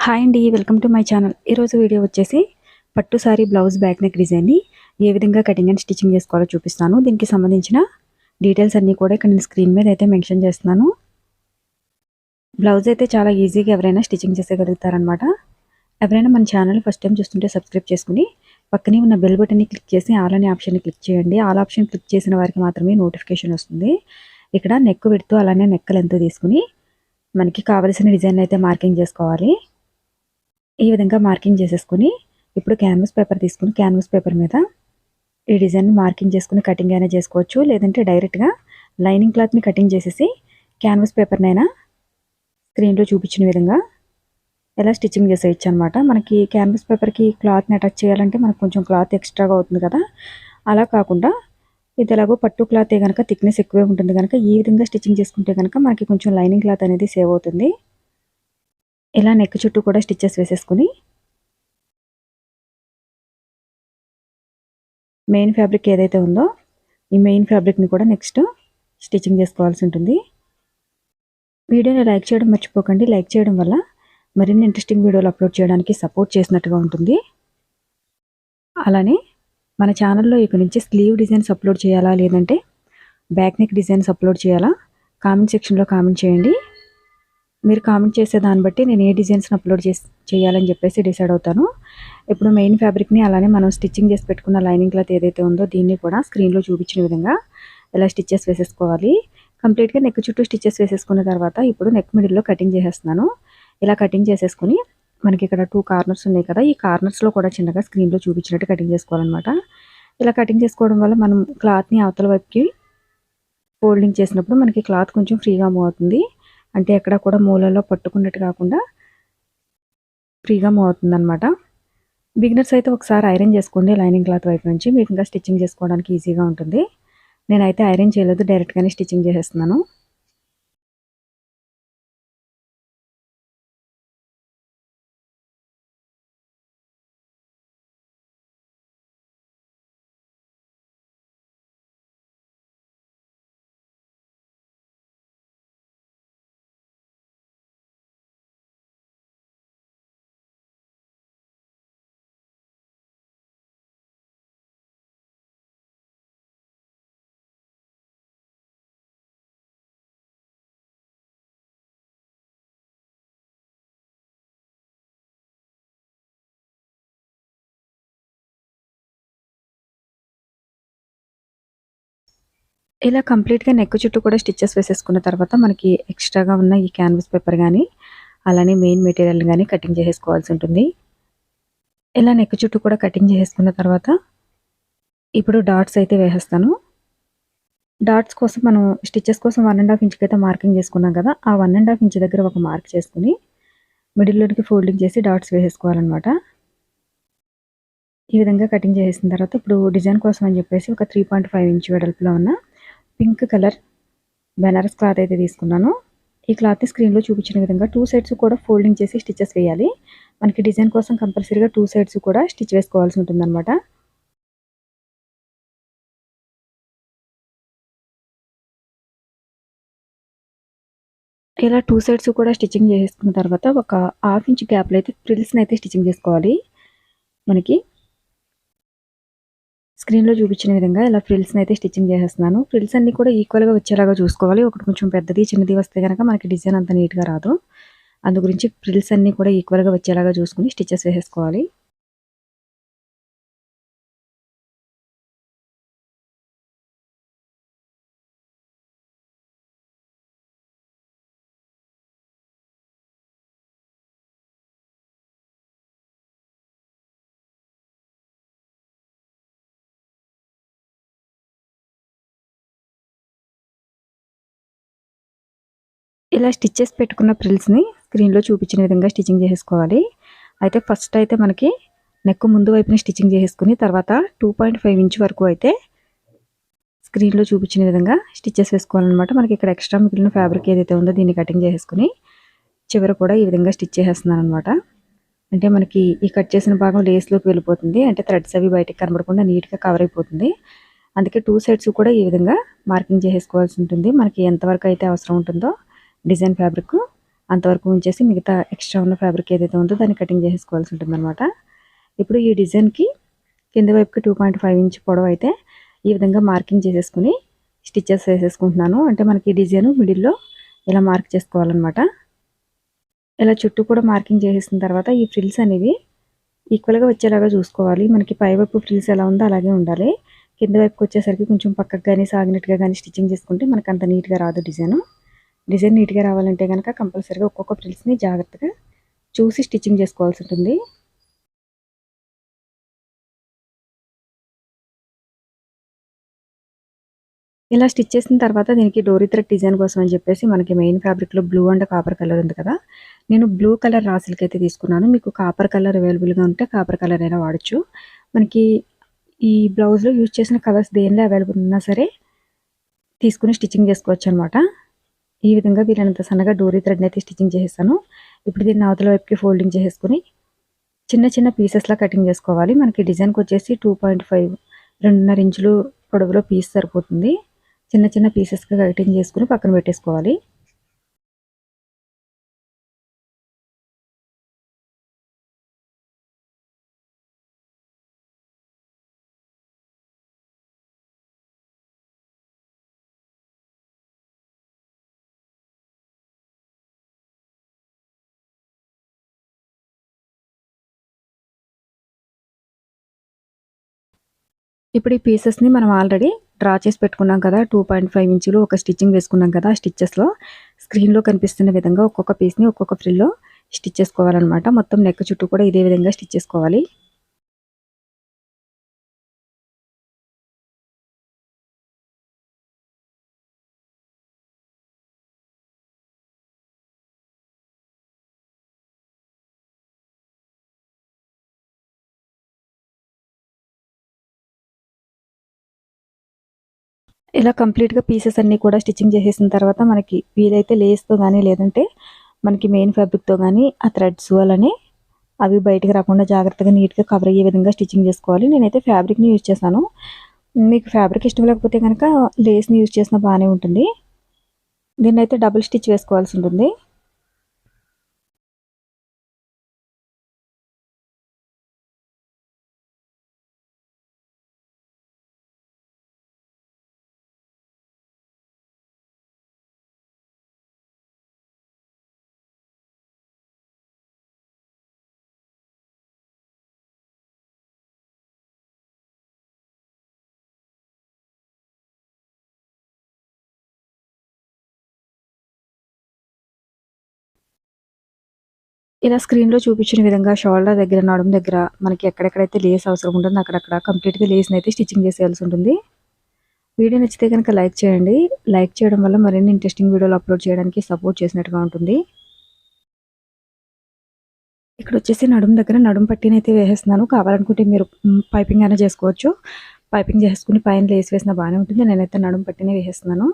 Hi అండి, welcome to my channel. ఈరోజు video వచ్చేసి పట్టు సారీ బ్లౌజ్ బ్యాక్ నెక్ డిజైన్ని ఏ విధంగా కటింగ్ అండ్ స్టిచ్చింగ్ చేసుకోవాలో చూపిస్తాను. దీనికి సంబంధించిన డీటెయిల్స్ అన్నీ కూడా ఇక్కడ నేను స్క్రీన్ మీద అయితే మెన్షన్ చేస్తున్నాను. బ్లౌజ్ అయితే చాలా ఈజీగా ఎవరైనా స్టిచ్చింగ్ చేసేయగలుగుతారనమాట. ఎవరైనా మన ఛానల్ ఫస్ట్ టైం చూస్తుంటే సబ్స్క్రైబ్ చేసుకుని పక్కనే ఉన్న బెల్ బటన్ని క్లిక్ చేసి ఆల్ అనే ఆప్షన్ని క్లిక్ చేయండి. ఆల్ ఆప్షన్ క్లిక్ చేసిన వారికి మాత్రమే నోటిఫికేషన్ వస్తుంది. ఇక్కడ నెక్ విడ్త్ అలానే నెక్ లెంత్ తీసుకుని మనకి కావలసిన డిజైన్ అయితే మార్కింగ్ చేసుకోవాలి. ఈ విధంగా మార్కింగ్ చేసేసుకుని ఇప్పుడు క్యాన్వాస్ పేపర్ తీసుకుని క్యాన్వాస్ పేపర్ మీద ఈ డిజైన్ మార్కింగ్ చేసుకుని కటింగ్ అయినా చేసుకోవచ్చు, లేదంటే డైరెక్ట్గా లైనింగ్ క్లాత్ని కటింగ్ చేసేసి క్యాన్వాస్ పేపర్నైనా స్క్రీన్లో చూపించిన విధంగా ఎలా స్టిచ్చింగ్ చేసేయచ్చు అనమాట. మనకి క్యాన్వాస్ పేపర్కి క్లాత్ని అటాచ్ చేయాలంటే మనకు కొంచెం క్లాత్ ఎక్స్ట్రాగా అవుతుంది కదా, అలా కాకుండా ఇది ఎలాగో పట్టు క్లాతే కనుక థిక్నెస్ ఎక్కువే ఉంటుంది కనుక ఈ విధంగా స్టిచ్చింగ్ చేసుకుంటే కనుక మనకి కొంచెం లైనింగ్ క్లాత్ అనేది సేవ్ అవుతుంది. ఇలా నెక్ చుట్టూ కూడా స్టిచ్చెస్ వేసేసుకుని మెయిన్ ఫ్యాబ్రిక్ ఏదైతే ఉందో ఈ మెయిన్ ఫ్యాబ్రిక్ని కూడా నెక్స్ట్ స్టిచ్చింగ్ చేసుకోవాల్సి ఉంటుంది. వీడియోని లైక్ చేయడం మర్చిపోకండి. లైక్ చేయడం వల్ల మరిన్ని ఇంట్రెస్టింగ్ వీడియోలు అప్లోడ్ చేయడానికి సపోర్ట్ చేసినట్టుగా ఉంటుంది. అలానే మన ఛానల్లో ఇక నుంచి స్లీవ్ డిజైన్స్ అప్లోడ్ చేయాలా లేదంటే బ్యాక్ నెక్ డిజైన్స్ అప్లోడ్ చేయాలా కామెంట్ సెక్షన్లో కామెంట్ చేయండి. మీరు కామెంట్ చేసే దాన్ని బట్టి నేను ఏ డిజైన్స్ని అప్లోడ్ చేయాలని చెప్పేసి డిసైడ్ అవుతాను. ఇప్పుడు మెయిన్ ఫ్యాబ్రిక్ని అలానే మనం స్టిచ్చింగ్ చేసి పెట్టుకున్న లైనింగ్ క్లాత్ ఏదైతే ఉందో దీన్ని కూడా స్క్రీన్లో చూపించిన విధంగా ఇలా స్టిచ్చెస్ వేసేసుకోవాలి. కంప్లీట్గా నెక్ చుట్టూ స్టిచ్చెస్ వేసేసుకున్న తర్వాత ఇప్పుడు నెక్ మిడిల్లో కటింగ్ చేసేస్తున్నాను. ఇలా కటింగ్ చేసేసుకుని మనకి ఇక్కడ 2 కార్నర్స్ ఉన్నాయి కదా, ఈ కార్నర్స్లో కూడా చిన్నగా స్క్రీన్లో చూపించినట్టు కటింగ్ చేసుకోవాలన్నమాట. ఇలా కటింగ్ చేసుకోవడం వల్ల మనం క్లాత్ని అవతల వైపుకి ఫోల్డింగ్ చేసినప్పుడు మనకి క్లాత్ కొంచెం ఫ్రీగా మూవ్ అవుతుంది. అంటే ఎక్కడ కూడా మూలలో పట్టుకున్నట్టు కాకుండా ఫ్రీగా మూవ్ అవుతుంది అనమాట. బిగినర్స్ అయితే ఒకసారి ఐరన్ చేసుకోండి లైనింగ్ క్లాత్ వైపు నుంచి, మీకు ఇంకా స్టిచ్చింగ్ చేసుకోవడానికి ఈజీగా ఉంటుంది. నేనైతే ఐరన్ చేయలేదు, డైరెక్ట్గానే స్టిచ్చింగ్ చేసేస్తున్నాను. ఇలా కంప్లీట్గా నెక్ చుట్టూ కూడా స్టిచ్చెస్ వేసేసుకున్న తర్వాత మనకి ఎక్స్ట్రాగా ఉన్న ఈ క్యాన్వాస్ పేపర్ కానీ అలానే మెయిన్ మెటీరియల్ కానీ కటింగ్ చేసేసుకోవాల్సి ఉంటుంది. ఇలా నెక్ చుట్టూ కూడా కటింగ్ చేసేసుకున్న తర్వాత ఇప్పుడు డాట్స్ అయితే వేసేస్తాను. డాట్స్ కోసం మనం స్టిచ్చెస్ కోసం 1.5 ఇంచ్కి అయితే మార్కింగ్ చేసుకున్నాం కదా, ఆ 1.5 ఇంచ్ దగ్గర ఒక మార్క్ చేసుకుని మిడిల్లోనికి ఫోల్డింగ్ చేసి డాట్స్ వేసేసుకోవాలన్నమాట. ఈ విధంగా కటింగ్ చేసేసిన తర్వాత ఇప్పుడు డిజైన్ కోసం అని చెప్పేసి ఒక 3.5 ఇంచ్ వెడల్పులో ఉన్న పింక్ కలర్ బెనారస్ క్లాత్ అయితే తీసుకున్నాను. ఈ క్లాత్ని స్క్రీన్లో చూపించిన విధంగా 2 సైడ్స్ కూడా ఫోల్డింగ్ చేసి స్టిచ్చెస్ వేయాలి. మనకి డిజైన్ కోసం కంపల్సరీగా 2 సైడ్స్ కూడా స్టిచ్ వేసుకోవాల్సి ఉంటుందన్నమాట. ఇలా 2 సైడ్స్ కూడా స్టిచ్చింగ్ చేసేసుకున్న తర్వాత ఒక 1/2 ఇంచ్ గ్యాప్లో అయితే ఫ్రిల్స్ని అయితే స్టిచ్చింగ్ చేసుకోవాలి. మనకి స్క్రీన్లో చూపించిన విధంగా ఇలా ఫ్రిల్స్ని అయితే స్టిచ్చింగ్ చేసేస్తున్నాను. ఫ్రిల్స్ అన్నీ కూడా ఈక్వల్గా వచ్చేలాగా చూసుకోవాలి. ఒకటి కొంచెం పెద్దది చిన్నది వస్తే కనుక మనకి డిజైన్ అంత నీట్గా రాదు. అందు గురించి ఫ్రిల్స్ అన్నీ కూడా ఈక్వల్గా వచ్చేలాగా చూసుకుని స్టిచ్చెస్ వేసేసుకోవాలి. ఇలా స్టిచ్చెస్ పెట్టుకున్న ఫ్రిల్స్ని స్క్రీన్లో చూపించిన విధంగా స్టిచ్చింగ్ చేసేసుకోవాలి. అయితే ఫస్ట్ అయితే మనకి నెక్ ముందు వైపుని స్టిచ్చింగ్ చేసేసుకుని తర్వాత 2.5 ఇంచ్ వరకు అయితే స్క్రీన్లో చూపించిన విధంగా స్టిచ్చెస్ వేసుకోవాలన్నమాట. మనకి ఇక్కడ ఎక్స్ట్రా మిగిలిన ఫ్యాబ్రిక్ ఏదైతే ఉందో దీన్ని కటింగ్ చేసేసుకుని చివర కూడా ఈ విధంగా స్టిచ్ చేసేస్తున్నాను అనమాట. అంటే మనకి ఈ కట్ చేసిన భాగం లేస్లోకి వెళ్ళిపోతుంది, అంటే థ్రెడ్స్ అవి బయటకు కనబడకుండా నీట్గా కవర్ అయిపోతుంది. అందుకే 2 సైడ్స్ కూడా ఈ విధంగా మార్కింగ్ చేసేసుకోవాల్సి ఉంటుంది. మనకి ఎంతవరకు అయితే అవసరం ఉంటుందో డిజైన్ ఫ్యాబ్రిక్ అంతవరకు ఉంచేసి మిగతా ఎక్స్ట్రా ఉన్న ఫ్యాబ్రిక్ ఏదైతే ఉందో దాన్ని కటింగ్ చేసేసుకోవాల్సి ఉంటుందన్నమాట. ఇప్పుడు ఈ డిజైన్కి కింద వైపుకి 2.5 ఇంచ్ పొడవు అయితే ఈ విధంగా మార్కింగ్ చేసేసుకుని స్టిచ్చెస్ వేసేసుకుంటున్నాను. అంటే మనకి డిజైన్ మిడిల్లో ఇలా మార్క్ చేసుకోవాలన్నమాట. ఇలా చుట్టూ కూడా మార్కింగ్ చేసేసిన తర్వాత ఈ ఫ్రిల్స్ అనేవి ఈక్వల్గా వచ్చేలాగా చూసుకోవాలి. మనకి పై వైపు ఫ్రిల్స్ ఎలా ఉందో అలాగే ఉండాలి. కింద వైపుకి వచ్చేసరికి కొంచెం పక్కకు కానీ సాగినట్టుగా కానీ స్టిచ్చింగ్ చేసుకుంటే మనకు అంత నీట్గా రాదు. డిజైన్ నీట్గా రావాలంటే కనుక కంపల్సరీగా ఒక్కొక్క ఫ్రిల్స్ని జాగ్రత్తగా చూసి స్టిచ్చింగ్ చేసుకోవాల్సి ఉంటుంది. ఇలా స్టిచ్ చేసిన తర్వాత దీనికి డోరీ థ్రెడ్ డిజైన్ కోసం అని చెప్పేసి మనకి మెయిన్ ఫ్యాబ్రిక్లో బ్లూ అండ్ కాపర్ కలర్ ఉంది కదా, నేను బ్లూ కలర్ రా సిల్క్ అయితే తీసుకున్నాను. మీకు కాపర్ కలర్ అవైలబుల్గా ఉంటే కాపర్ కలర్ అయినా వాడచ్చు. మనకి ఈ బ్లౌజ్లో యూజ్ చేసిన కలర్స్ దేనిలో అవైలబుల్ ఉన్నా సరే తీసుకుని స్టిచ్చింగ్ చేసుకోవచ్చు అనమాట. ఈ విధంగా వీలైనంత సన్నగా డోరీ థ్రెడ్ని అయితే స్టిచ్చింగ్ చేసేస్తాను. ఇప్పుడు దీన్ని అవతల వైపుకి ఫోల్డింగ్ చేసేసుకుని చిన్న చిన్న పీసెస్లా కటింగ్ చేసుకోవాలి. మనకి డిజైన్కి వచ్చేసి 2.5 2.5 ఇంచులు పొడవులో పీస్ సరిపోతుంది. చిన్న చిన్న పీసెస్గా కటింగ్ చేసుకుని పక్కన పెట్టేసుకోవాలి. ఇప్పుడు ఈ పీసెస్ని మనం ఆల్రెడీ డ్రా చేసి పెట్టుకున్నాం కదా, 2.5 ఇంచులు ఒక స్టిచ్చింగ్ వేసుకున్నాం కదా, స్టిచ్చెస్లో స్క్రీన్లో కనిపిస్తున్న విధంగా ఒక్కొక్క పీస్ని ఒక్కొక్క ఫ్రిల్లో స్టిచ్ చేసుకోవాలన్నమాట. మొత్తం నెక్ చుట్టూ కూడా ఇదే విధంగా స్టిచ్ చేసుకోవాలి. ఇలా కంప్లీట్గా పీసెస్ అన్నీ కూడా స్టిచ్చింగ్ చేసేసిన తర్వాత మనకి వీలైతే లేస్తో కానీ లేదంటే మనకి మెయిన్ ఫ్యాబ్రిక్తో కానీ ఆ థ్రెడ్స్ అలానే అవి బయటకు రాకుండా జాగ్రత్తగా నీట్గా కవర్ అయ్యే విధంగా స్టిచ్చింగ్ చేసుకోవాలి. నేనైతే ఫ్యాబ్రిక్ని యూజ్ చేశాను. మీకు ఫ్యాబ్రిక్ ఇష్టం లేకపోతే కనుక లేస్ని యూజ్ చేసినా బాగానే ఉంటుంది. దీన్ని అయితే డబుల్ స్టిచ్ వేసుకోవాల్సి ఉంటుంది. ఇలా స్క్రీన్లో చూపించిన విధంగా షోల్డర్ దగ్గర నడుము దగ్గర మనకి ఎక్కడెక్కడైతే లేస్ అవసరం ఉంటుందో అక్కడక్కడ కంప్లీట్గా లేస్ని అయితే స్టిచ్చింగ్ చేసేయాల్సి ఉంటుంది. వీడియో నచ్చితే కనుక లైక్ చేయండి. లైక్ చేయడం వల్ల మరిన్ని ఇంట్రెస్టింగ్ వీడియోలు అప్లోడ్ చేయడానికి సపోర్ట్ చేసినట్టుగా ఉంటుంది. ఇక్కడ వచ్చేసి నడుము దగ్గర నడుము పట్టీని అయితే వేసేస్తున్నాను. కావాలనుకుంటే మీరు పైపింగ్ అయినా చేసుకోవచ్చు. పైపింగ్ చేసుకుని పైన లేస్ వేసినా బాగానే ఉంటుంది. నేనైతే నడుము పట్టీనే వేసేస్తున్నాను.